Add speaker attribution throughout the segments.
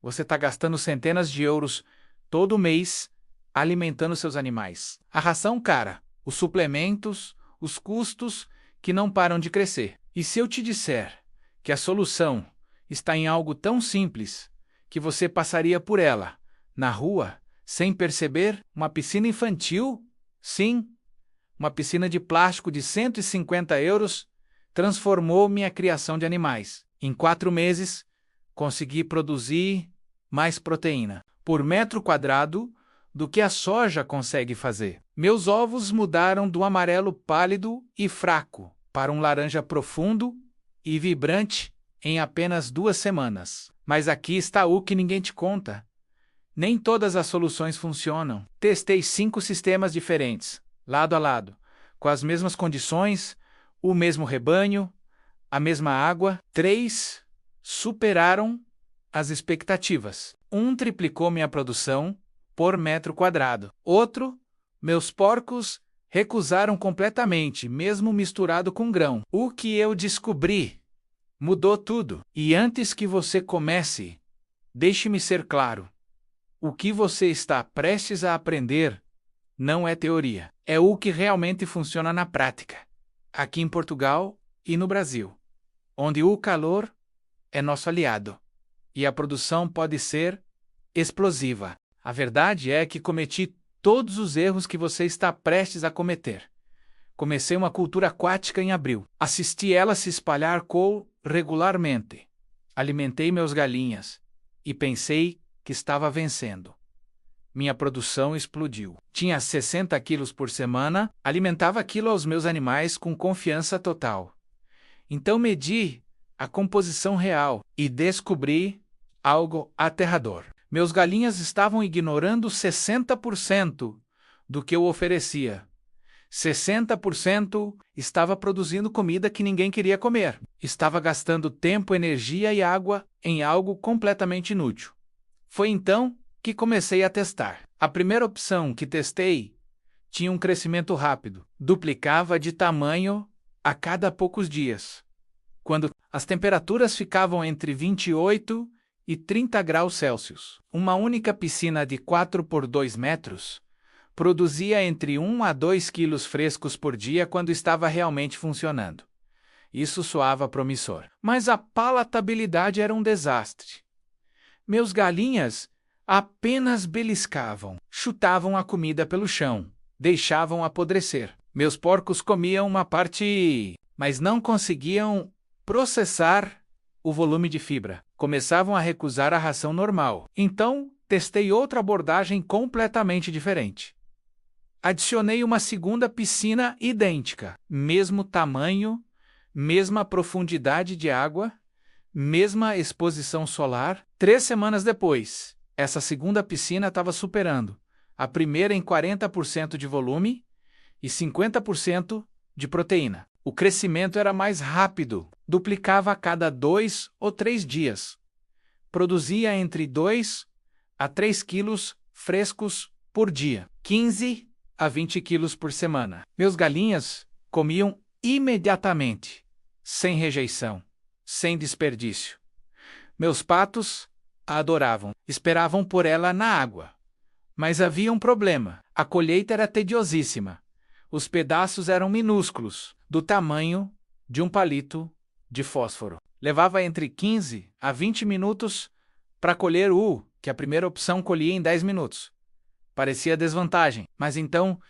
Speaker 1: Você está gastando centenas de euros todo mês alimentando seus animais. A ração cara, os suplementos, os custos que não param de crescer. E se eu te disser que a solução está em algo tão simples que você passaria por ela, na rua, sem perceber, uma piscina infantil? Sim, uma piscina de plástico de 150 euros transformou minha criação de animais. Em 4 meses, consegui produzir mais proteína por metro quadrado do que a soja consegue fazer. Meus ovos mudaram do amarelo pálido e fraco para um laranja profundo e vibrante em apenas 2 semanas. Mas aqui está o que ninguém te conta. Nem todas as soluções funcionam. Testei 5 sistemas diferentes, lado a lado, com as mesmas condições, o mesmo rebanho, a mesma água. 3 superaram as expectativas. Um triplicou minha produção por metro quadrado. Outro, meus porcos recusaram completamente, mesmo misturado com grão. O que eu descobri mudou tudo. E antes que você comece, deixe-me ser claro. O que você está prestes a aprender não é teoria. É o que realmente funciona na prática. Aqui em Portugal e no Brasil, onde o calor é nosso aliado e a produção pode ser explosiva. A verdade é que cometi todos os erros que você está prestes a cometer. Comecei uma cultura aquática em abril. Assisti ela se espalhar regularmente. Alimentei meus galinhas e pensei que estava vencendo. Minha produção explodiu. Tinha 60 quilos por semana, alimentava aquilo aos meus animais com confiança total. Então medi a composição real e descobri algo aterrador. Meus galinhas estavam ignorando 60% do que eu oferecia. 60% estava produzindo comida que ninguém queria comer. Estava gastando tempo, energia e água em algo completamente inútil. Foi então que comecei a testar. A primeira opção que testei tinha um crescimento rápido. Duplicava de tamanho a cada poucos dias. Quando as temperaturas ficavam entre 28 e 30 graus Celsius. Uma única piscina de 4 por 2 metros produzia entre 1 a 2 quilos frescos por dia quando estava realmente funcionando. Isso soava promissor. Mas a palatabilidade era um desastre. Meus galinhas apenas beliscavam, chutavam a comida pelo chão, deixavam apodrecer. Meus porcos comiam uma parte, mas não conseguiam processar o volume de fibra. Começavam a recusar a ração normal. Então, testei outra abordagem completamente diferente. Adicionei uma segunda piscina idêntica, mesmo tamanho, mesma profundidade de água, mesma exposição solar. 3 semanas depois, essa segunda piscina estava superando a primeira em 40% de volume e 50% de proteína. O crescimento era mais rápido, duplicava a cada 2 ou 3 dias. Produzia entre 2 a 3 quilos frescos por dia, 15 a 20 quilos por semana. Meus galinhas comiam imediatamente, sem rejeição, sem desperdício. Meus patos a adoravam, esperavam por ela na água. Mas havia um problema. A colheita era tediosíssima. Os pedaços eram minúsculos, do tamanho de um palito de fósforo. Levava entre 15 a 20 minutos para colher o que a primeira opção colhia em 10 minutos. Parecia desvantagem, mas então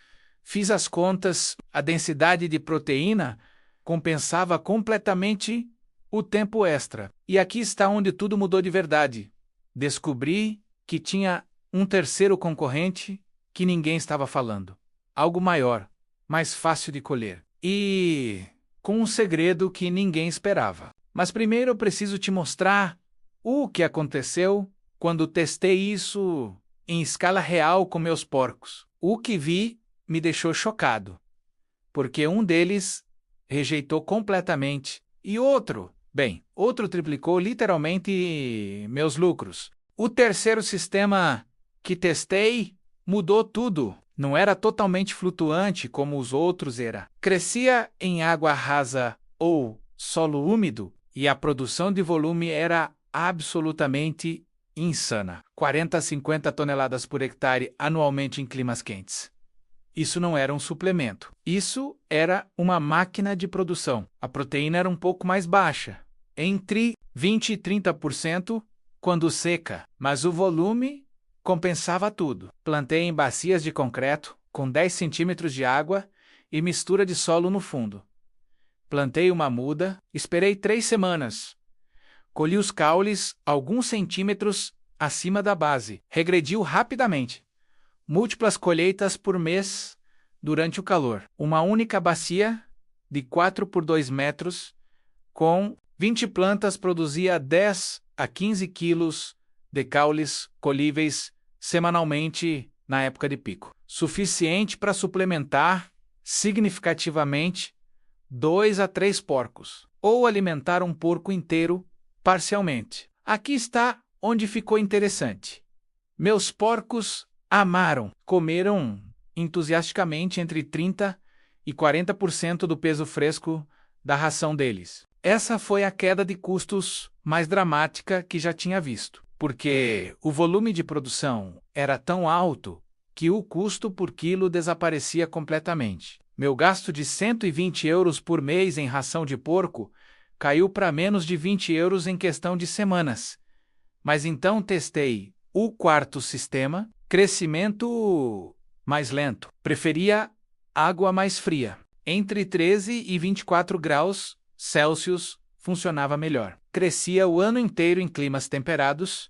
Speaker 1: fiz as contas, a densidade de proteína compensava completamente o tempo extra. E aqui está onde tudo mudou de verdade. Descobri que tinha um terceiro concorrente que ninguém estava falando. Algo maior, mais fácil de colher. E com um segredo que ninguém esperava. Mas primeiro eu preciso te mostrar o que aconteceu quando testei isso em escala real com meus porcos. O que vi me deixou chocado, porque um deles rejeitou completamente e outro triplicou literalmente meus lucros. O terceiro sistema que testei mudou tudo. Não era totalmente flutuante como os outros era. Crescia em água rasa ou solo úmido e a produção de volume era absolutamente insana. 40 a 50 toneladas por hectare anualmente em climas quentes. Isso não era um suplemento. Isso era uma máquina de produção. A proteína era um pouco mais baixa, entre 20 e 30% quando seca, mas o volume compensava tudo. Plantei em bacias de concreto, com 10 centímetros de água e mistura de solo no fundo. Plantei uma muda, esperei 3 semanas. Colhi os caules alguns centímetros acima da base. Regrediu rapidamente. Múltiplas colheitas por mês durante o calor. Uma única bacia de 4 por 2 metros, com 20 plantas, produzia 10 a 15 quilos de caules colhíveis semanalmente na época de pico. Suficiente para suplementar significativamente 2 a 3 porcos, ou alimentar um porco inteiro parcialmente. Aqui está onde ficou interessante. Meus porcos amaram, comeram entusiasticamente entre 30% e 40% do peso fresco da ração deles. Essa foi a queda de custos mais dramática que já tinha visto, porque o volume de produção era tão alto que o custo por quilo desaparecia completamente. Meu gasto de 120 euros por mês em ração de porco caiu para menos de 20 euros em questão de semanas. Mas então testei o quarto sistema, crescimento mais lento. Preferia água mais fria. Entre 13 e 24 graus Celsius funcionava melhor. Crescia o ano inteiro em climas temperados,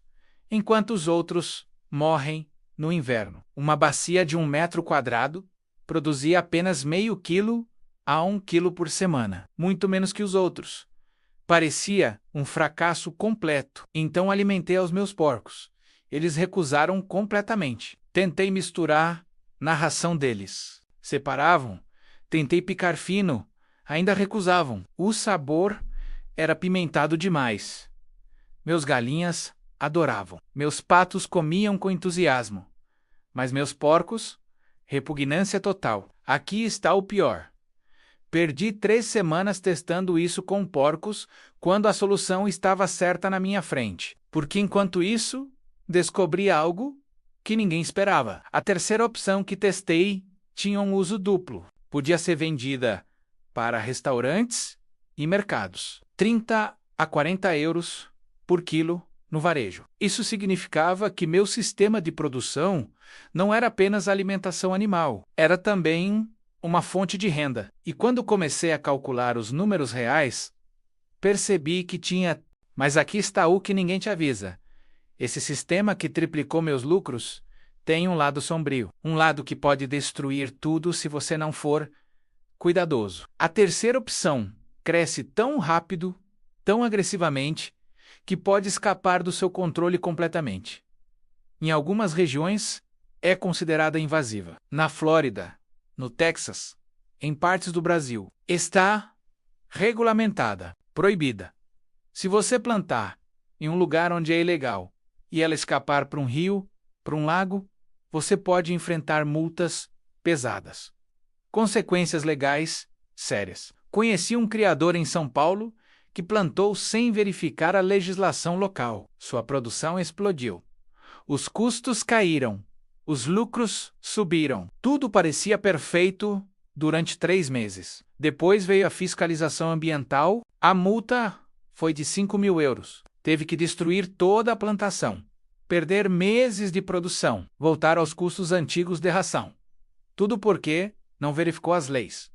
Speaker 1: enquanto os outros morrem no inverno. Uma bacia de 1 metro quadrado produzia apenas meio quilo a 1 quilo por semana, muito menos que os outros. Parecia um fracasso completo. Então alimentei aos meus porcos. Eles recusaram completamente. Tentei misturar na ração deles. Separavam. Tentei picar fino. Ainda recusavam. O sabor era apimentado demais. Meus galinhas adoravam. Meus patos comiam com entusiasmo. Mas meus porcos, repugnância total. Aqui está o pior. Perdi 3 semanas testando isso com porcos quando a solução estava certa na minha frente. Porque enquanto isso, descobri algo que ninguém esperava. A terceira opção que testei tinha um uso duplo. Podia ser vendida para restaurantes e mercados. 30 a 40 euros por quilo no varejo. Isso significava que meu sistema de produção não era apenas alimentação animal, era também uma fonte de renda. E quando comecei a calcular os números reais, percebi que tinha... Mas aqui está o que ninguém te avisa. Esse sistema que triplicou meus lucros tem um lado sombrio, um lado que pode destruir tudo se você não for cuidadoso. A terceira opção cresce tão rápido, tão agressivamente, que pode escapar do seu controle completamente. Em algumas regiões, é considerada invasiva. Na Flórida, no Texas, em partes do Brasil, está regulamentada, proibida. Se você plantar em um lugar onde é ilegal e ela escapar para um rio, para um lago, você pode enfrentar multas pesadas. Consequências legais sérias. Conheci um criador em São Paulo que plantou sem verificar a legislação local. Sua produção explodiu. Os custos caíram. Os lucros subiram. Tudo parecia perfeito durante 3 meses. Depois veio a fiscalização ambiental. A multa foi de 5.000 euros. Teve que destruir toda a plantação. Perder meses de produção. Voltar aos custos antigos de ração. Tudo porque não verificou as leis.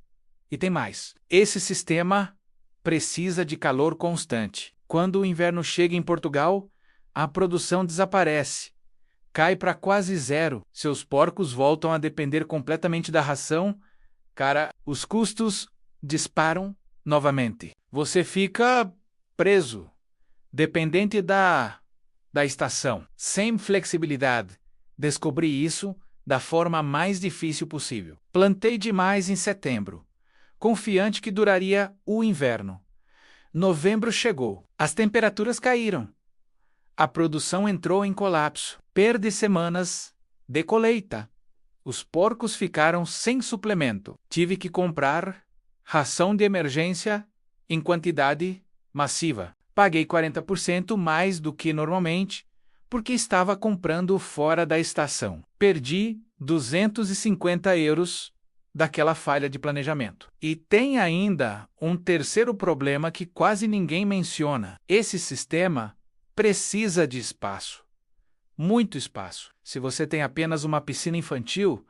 Speaker 1: E tem mais. Esse sistema precisa de calor constante. Quando o inverno chega em Portugal, a produção desaparece. Cai para quase zero. Seus porcos voltam a depender completamente da ração. Os custos disparam novamente. Você fica preso, dependente da estação, sem flexibilidade. Descobri isso da forma mais difícil possível. Plantei demais em setembro, confiante que duraria o inverno. Novembro chegou. As temperaturas caíram. A produção entrou em colapso. Perdi semanas de colheita. Os porcos ficaram sem suplemento. Tive que comprar ração de emergência em quantidade massiva. Paguei 40% mais do que normalmente porque estava comprando fora da estação. Perdi 250 euros daquela falha de planejamento. E tem ainda um terceiro problema que quase ninguém menciona. Esse sistema precisa de espaço. Muito espaço. Se você tem apenas uma piscina infantil,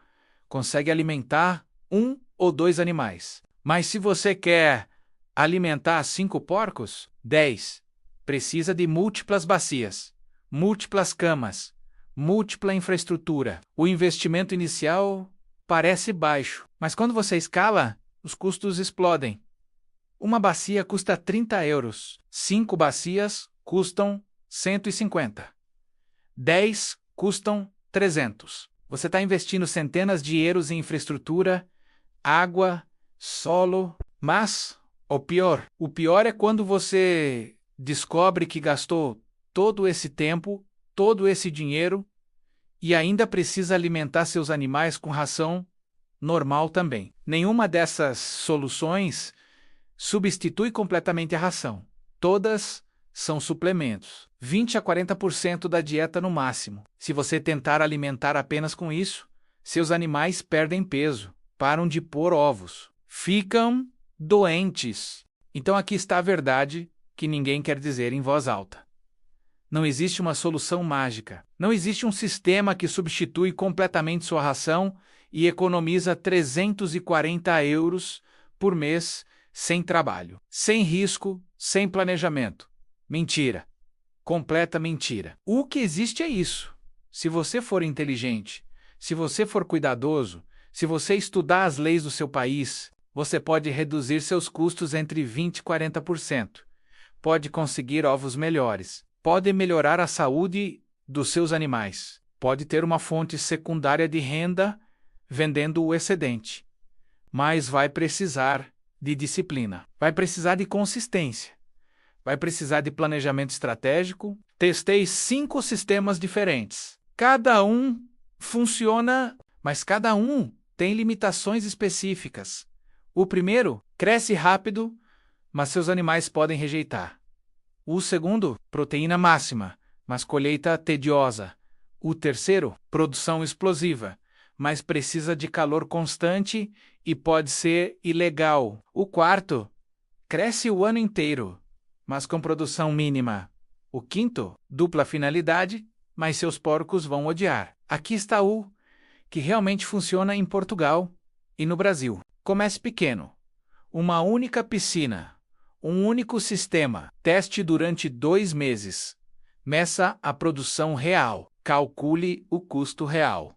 Speaker 1: consegue alimentar 1 ou 2 animais. Mas se você quer alimentar 5 porcos, 10, precisa de múltiplas bacias, múltiplas camas, múltipla infraestrutura. O investimento inicial parece baixo, mas quando você escala, os custos explodem. Uma bacia custa 30 euros, 5 bacias custam 150. 10 custam 300. Você está investindo centenas de euros em infraestrutura, água, solo, mas o pior é quando você descobre que gastou todo esse tempo, todo esse dinheiro e ainda precisa alimentar seus animais com ração normal também. Nenhuma dessas soluções substitui completamente a ração. Todas são suplementos. 20 a 40% da dieta no máximo. Se você tentar alimentar apenas com isso, seus animais perdem peso, param de pôr ovos, ficam doentes. Então aqui está a verdade que ninguém quer dizer em voz alta. Não existe uma solução mágica. Não existe um sistema que substitui completamente sua ração e economiza 340 euros por mês sem trabalho, sem risco, sem planejamento. Mentira. Completa mentira. O que existe é isso. Se você for inteligente, se você for cuidadoso, se você estudar as leis do seu país, você pode reduzir seus custos entre 20% e 40%. Pode conseguir ovos melhores. Pode melhorar a saúde dos seus animais. Pode ter uma fonte secundária de renda vendendo o excedente. Mas vai precisar de disciplina. Vai precisar de consistência. Vai precisar de planejamento estratégico. Testei 5 sistemas diferentes. Cada um funciona, mas cada um tem limitações específicas. O primeiro cresce rápido, mas seus animais podem rejeitar. O segundo, proteína máxima, mas colheita tediosa. O terceiro, produção explosiva, mas precisa de calor constante e pode ser ilegal. O quarto, cresce o ano inteiro, mas com produção mínima. O quinto, dupla finalidade, mas seus porcos vão odiar. Aqui está o que realmente funciona em Portugal e no Brasil. Comece pequeno. Uma única piscina. Um único sistema. Teste durante 2 meses. Meça a produção real. Calcule o custo real.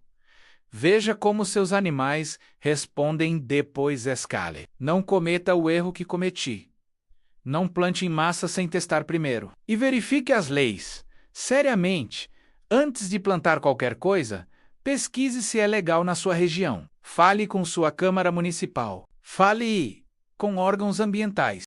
Speaker 1: Veja como seus animais respondem depois escale. Não cometa o erro que cometi. Não plante em massa sem testar primeiro. E verifique as leis. Seriamente, antes de plantar qualquer coisa, pesquise se é legal na sua região. Fale com sua Câmara Municipal. Fale com órgãos ambientais.